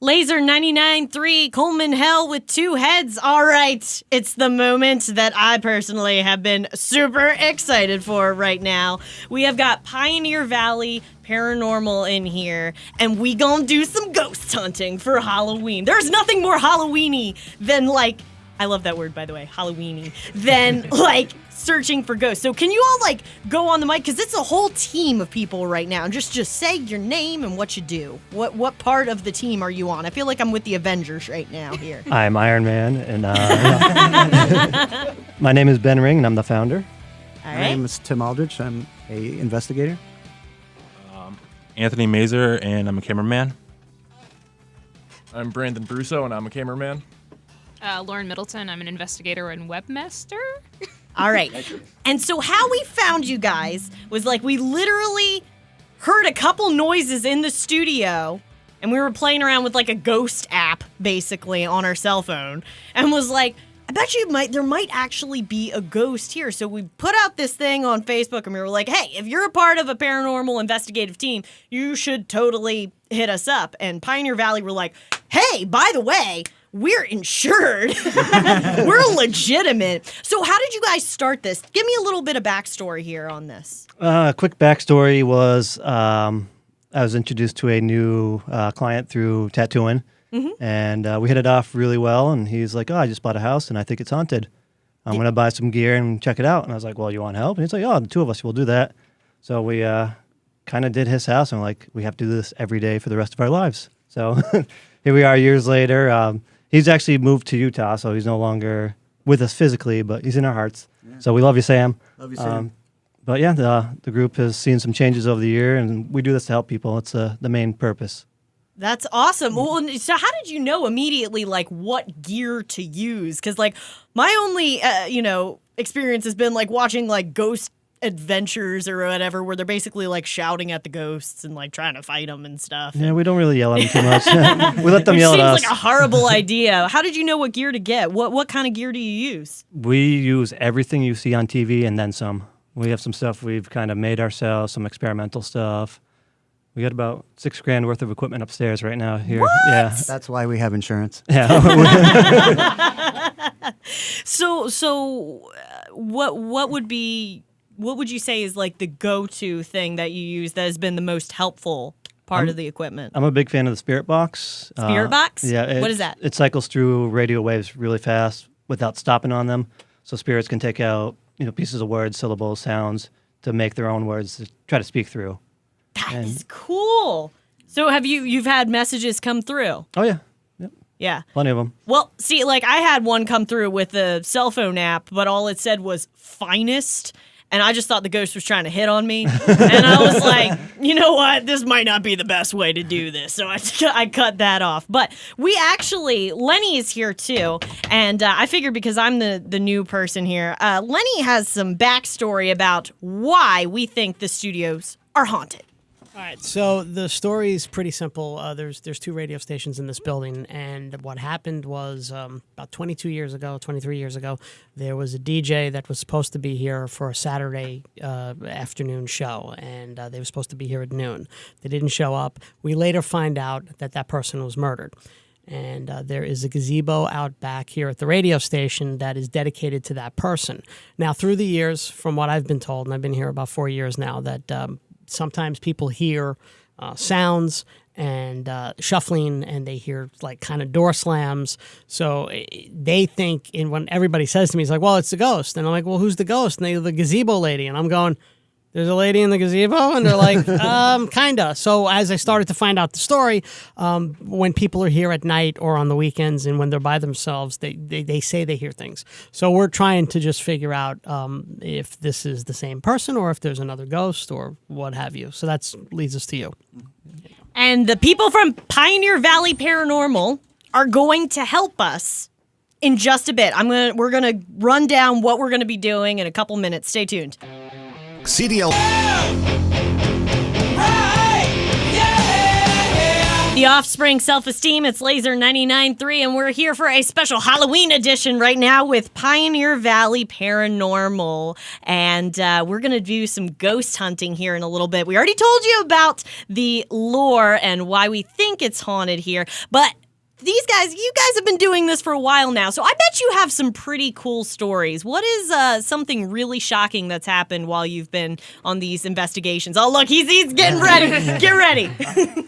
Lazer 99.3, Coleman Hell with two heads. All right, it's the moment that I personally have been super excited for right now. We have got Pioneer Valley Paranormal in here, and we gonna do some ghost hunting for Halloween. There's nothing more Halloween-y than, like, I love that word, by the way, Halloween-y, than, like, searching for ghosts. So can you all, like, go on the mic? Because it's a whole team of people right now. And just say your name and what you do. What part of the team are you on? I feel like I'm with the Avengers right now here. I'm Iron Man, and my name is Ben Ring, and I'm the founder. All My right. name is Tim Aldrich. I'm a investigator. Anthony Mazer, and I'm a cameraman. I'm Brandon Brusso, and I'm a cameraman. Lauren Middleton. I'm an investigator and webmaster. All right. And so how we found you guys was, like, we literally heard a couple noises in the studio, and we were playing around with, like, a ghost app, basically, on our cell phone, and was like, I bet there might actually be a ghost here. So we put out this thing on Facebook, and we were like, hey, if you're a part of a paranormal investigative team, you should totally hit us up. And Pioneer Valley were like, hey, by the way, we're insured. We're legitimate. So how did you guys start this? Give me a little bit of backstory here on this. Quick backstory was I was introduced to a new client through tattooing, and we hit it off really well. And he's like, oh, I just bought a house, and I think it's haunted. I'm going to buy some gear and check it out. And I was like, well, you want help? And he's like, oh, the two of us will do that. So we kind of did his house, and we're like, we have to do this every day for the rest of our lives. So here we are years later. He's actually moved to Utah, so he's no longer with us physically, but he's in our hearts. Yeah. So we love you, Sam. Love you, Sam. But yeah, the group has seen some changes over the year, and we do this to help people. It's the main purpose. That's awesome. Well, so how did you know immediately, like, what gear to use? Because, like, my only, experience has been, like, watching, like, ghost adventures or whatever, where they're basically, like, shouting at the ghosts and, like, trying to fight them and stuff. Yeah, we don't really yell at them too much. We let them yell at us. Seems like a horrible idea. How did you know what gear to get? What kind of gear do you use? We use everything you see on TV and then some. We have some stuff we've kind of made ourselves, some experimental stuff. We got about $6,000 worth of equipment upstairs right now here. What? Yeah. That's why we have insurance. Yeah. So what would you say is, like, the go-to thing that you use that has been the most helpful part of the equipment? I'm a big fan of the Spirit Box. Spirit Box? Yeah. What is that? It cycles through radio waves really fast without stopping on them. So spirits can take out, pieces of words, syllables, sounds to make their own words to try to speak through. That is cool. So you've had messages come through? Oh, yeah. Yep. Yeah. Plenty of them. Well, see, like, I had one come through with the cell phone app, but all it said was finest. And I just thought the ghost was trying to hit on me. And I was like, you know what? This might not be the best way to do this. So I cut that off. But Lenny is here too. And I figured because I'm the new person here, Lenny has some backstory about why we think the studios are haunted. All right, so the story is pretty simple. There's two radio stations in this building, and what happened was about 23 years ago, there was a DJ that was supposed to be here for a Saturday afternoon show, and they were supposed to be here at noon. They didn't show up. We later find out that person was murdered. And there is a gazebo out back here at the radio station that is dedicated to that person. Now, through the years, from what I've been told, and I've been here about 4 years now, that sometimes people hear sounds and shuffling, and they hear, like, kind of door slams. So they think, and when everybody says to me, it's like, well, it's the ghost. And I'm like, well, who's the ghost? And they're the gazebo lady. And I'm going, there's a lady in the gazebo? And they're like, kinda. So as I started to find out the story, when people are here at night or on the weekends and when they're by themselves, they say they hear things. So we're trying to just figure out if this is the same person or if there's another ghost or what have you. So that leads us to you. And the people from Pioneer Valley Paranormal are going to help us in just a bit. We're gonna run down what we're gonna be doing in a couple minutes. Stay tuned. CDL. The The Offspring Self-Esteem. It's Lazer 99.3, and we're here for a special Halloween edition right now with Pioneer Valley Paranormal. And we're going to do some ghost hunting here in a little bit. We already told you about the lore and why we think it's haunted here, but you guys have been doing this for a while now, so I bet you have some pretty cool stories. What is something really shocking that's happened while you've been on these investigations? Oh, look, he's getting ready. Get ready.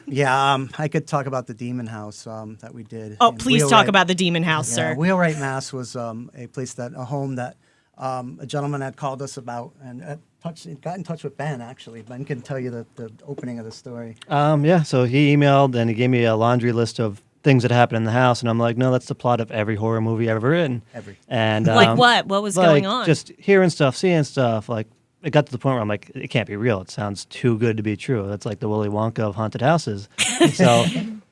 Yeah, I could talk about the Demon House that we did. Oh, in please talk Wheelwright. about the Demon House, Yeah, sir. Wheelwright, Mass was a home that a gentleman had called us about and got in touch with Ben, actually. Ben can tell you the opening of the story. Yeah, so he emailed and he gave me a laundry list of things that happened in the house, and I'm like, no, that's the plot of every horror movie ever written. And Like what? What was like, going on? Just hearing stuff, seeing stuff. Like, it got to the point where I'm like, it can't be real. It sounds too good to be true. That's like the Willy Wonka of haunted houses. So,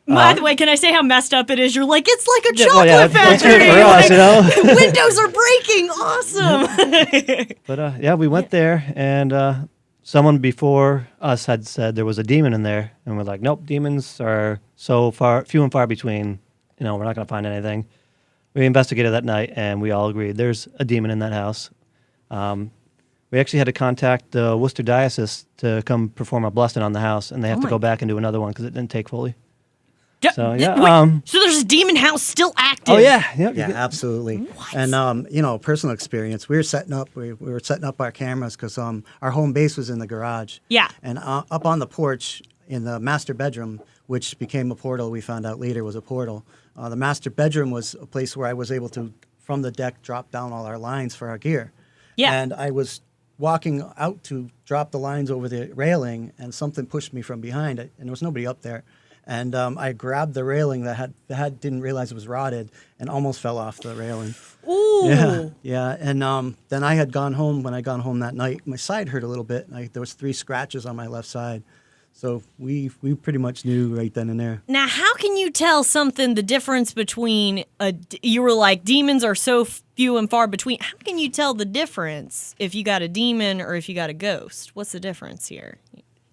By the way, can I say how messed up it is? You're like, it's like a yeah, chocolate well, yeah, that's good factory. for us, you know. Windows are breaking. Awesome. But yeah, we went there, and someone before us had said there was a demon in there, and we're like, nope, demons are so few and far between. You know, we're not going to find anything. We investigated that night, and we all agreed there's a demon in that house. We actually had to contact the Worcester Diocese to come perform a blessing on the house, and they have to go back and do another one because it didn't take fully. So yeah, Wait, so there's a demon house still active. oh yeah, yep, Yeah, absolutely. And personal experience. We were setting up our cameras because our home base was in the garage. Yeah. And up on the porch in the master bedroom, which became a portal, we found out later was a portal. The master bedroom was a place where I was able to, from the deck, drop down all our lines for our gear. Yeah. And I was walking out to drop the lines over the railing, and something pushed me from behind it, and there was nobody up there. And I grabbed the railing that didn't realize it was rotted, and almost fell off the railing. Ooh. Yeah. And then I had gone home. When I got home that night, my side hurt a little bit. There was 3 scratches on my left side. So we pretty much knew right then and there. Now, how can you tell the difference between you were like, demons are so few and far between. How can you tell the difference if you got a demon or if you got a ghost? What's the difference here?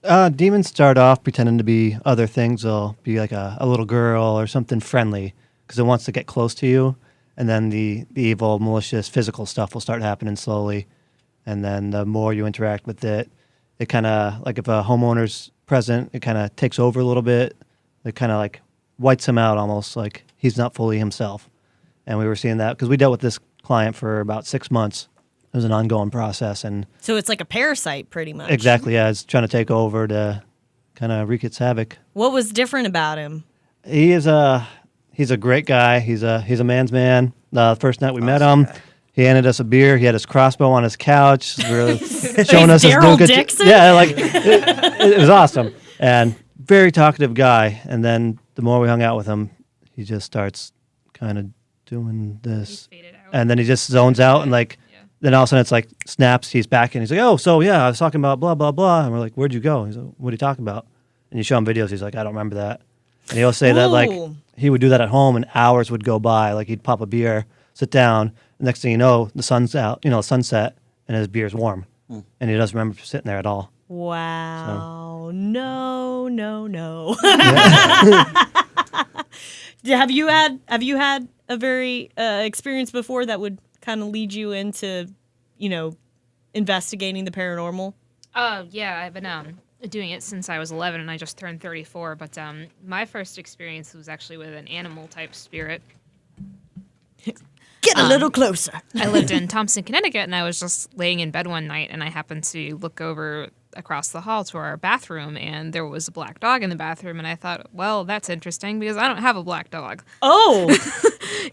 Demons start off pretending to be other things. They'll be like a little girl or something friendly because it wants to get close to you. And then the evil, malicious, physical stuff will start happening slowly. And then the more you interact with it, it kind of, like if a homeowner's present, it kind of takes over a little bit. It kind of like whites him out almost, like he's not fully himself. And we were seeing that because we dealt with this client for about 6 months. It was an ongoing process, and So it's like a parasite, pretty much. exactly, yeah, it's trying to take over to kind of wreak its havoc. What was different about him? He's a great guy. He's a man's man. The first night we met him, he handed us a beer. He had his crossbow on his couch, really showing us his Daryl nuggets. Dixon? Yeah, like it was awesome, and very talkative guy. And then the more we hung out with him, he just starts kind of doing this, faded out. and then he just zones out and like. Then all of a sudden it's like snaps, he's back and he's like, oh, so yeah, I was talking about blah, blah, blah. And we're like, where'd you go? He's like, what are you talking about? And you show him videos, he's like, I don't remember that. And he'll say that like Ooh. he would do that at home and hours would go by. Like he'd pop a beer, sit down, the next thing you know, the sun's out, sunset, and his beer's warm. And he doesn't remember sitting there at all. Wow. No. Have you had a very experience before that would kind of lead you into, investigating the paranormal? Yeah, I've been doing it since I was 11, and I just turned 34. But my first experience was actually with an animal-type spirit. Get a little closer. I lived in Thompson, Connecticut, and I was just laying in bed one night, and I happened to look over across the hall to our bathroom, and there was a black dog in the bathroom, and I thought, well, that's interesting because I don't have a black dog. Oh.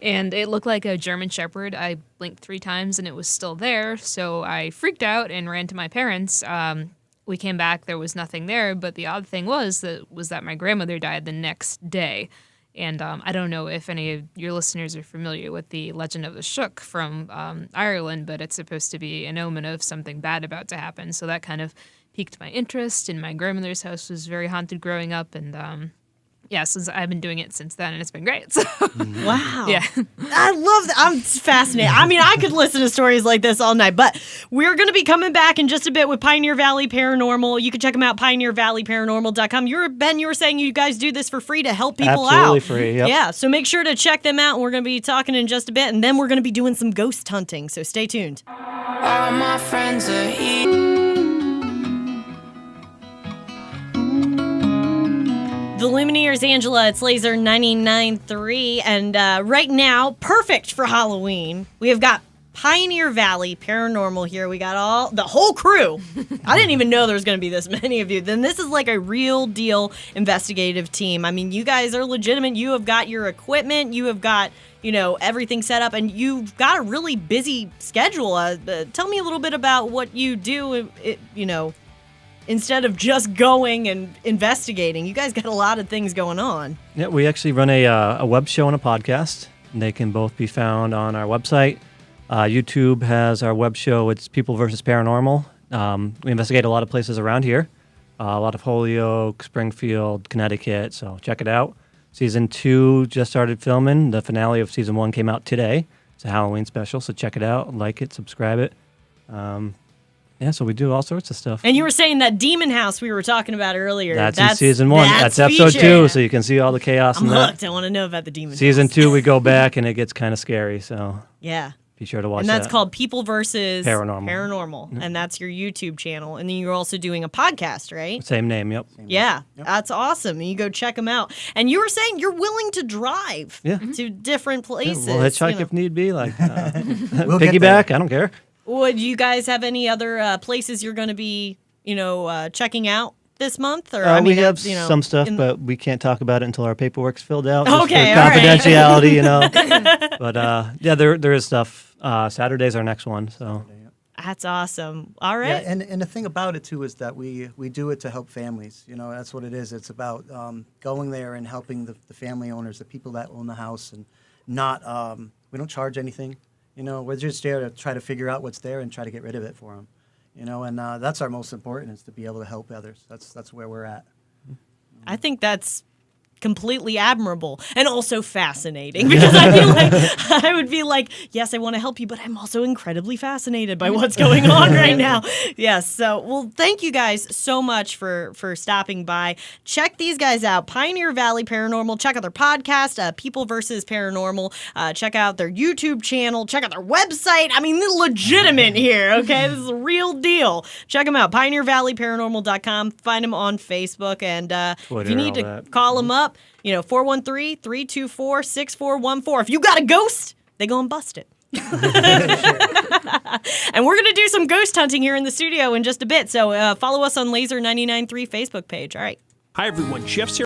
And it looked like a German Shepherd. I blinked 3 times, and it was still there, so I freaked out and ran to my parents. We came back, there was nothing there, but the odd thing was that my grandmother died the next day. And I don't know if any of your listeners are familiar with the legend of the Shook from Ireland, but it's supposed to be an omen of something bad about to happen. So that kind of piqued my interest. And my grandmother's house was very haunted growing up. And yeah, since I've been doing it since then, and it's been great. So Wow. yeah. I love that. I'm fascinated. I mean, I could listen to stories like this all night, but we're going to be coming back in just a bit with Pioneer Valley Paranormal. You can check them out, pioneervalleyparanormal.com. Ben, you were saying you guys do this for free to help people Absolutely out. free, yep. Yeah, so make sure to check them out, and we're going to be talking in just a bit, and then we're going to be doing some ghost hunting, so stay tuned. All my friends are here. The Lumineers, Angela, it's Lazer 99.3, and right now, perfect for Halloween, we have got Pioneer Valley Paranormal here. We got the whole crew. I didn't even know there was going to be this many of you. Then this is like a real deal investigative team. I mean, you guys are legitimate. You have got your equipment. You have got, everything set up, and you've got a really busy schedule. Tell me a little bit about what you do, instead of just going and investigating. You guys got a lot of things going on. Yeah, we actually run a web show and a podcast. And they can both be found on our website. YouTube has our web show. It's People versus Paranormal. We investigate a lot of places around here. A lot of Holyoke, Springfield, Connecticut. So check it out. Season 2 just started filming. The finale of Season 1 came out today. It's a Halloween special, so check it out. Like it, subscribe it. Yeah, so we do all sorts of stuff. And you were saying that Demon House we were talking about earlier. That's in Season 1. That's episode featured. 2, so you can see all the chaos I'm in that. hooked. I want to know about the Demon Season House. 2, we go back, and it gets kind of scary, so Yeah. be sure to watch And that's that. called People versus Paranormal. And that's your YouTube channel. And then you're also doing a podcast, right? Same name, yep. Yeah, that's awesome. And you go check them out. And you were saying you're willing to drive to different places. We'll hitchhike if need be, like We'll get piggyback, I don't care. Would you guys have any other places you're going to be, checking out this month? Or We have that's, some stuff, but we can't talk about it until our paperwork's filled out. Okay, just all for right. confidentiality, But yeah, there is stuff. Saturday's our next one, so. That's awesome. All right. Yeah, and the thing about it too is that we do it to help families. That's what it is. It's about going there and helping the family owners, the people that own the house, and not we don't charge anything. We're just there to try to figure out what's there and try to get rid of it for them. And that's our most important, is to be able to help others. That's where we're at. I think that's completely admirable and also fascinating, because I feel like I would be like, yes, I want to help you, but I'm also incredibly fascinated by what's going on right now. Yes. So, well, thank you guys so much for stopping by. Check these guys out, Pioneer Valley Paranormal. Check out their podcast, People versus Paranormal. Check out their YouTube channel. Check out their website. I mean, they're legitimate here. Okay. This is a real deal. Check them out, pioneervalleyparanormal.com. Find them on Facebook. And if Twitter, you need all to that. call them up, 413-324-6414. If you got a ghost, they go and bust it. And we're going to do some ghost hunting here in the studio in just a bit. So follow us on Lazer 99.3 Facebook page. All right. Hi, everyone. Jeff's here.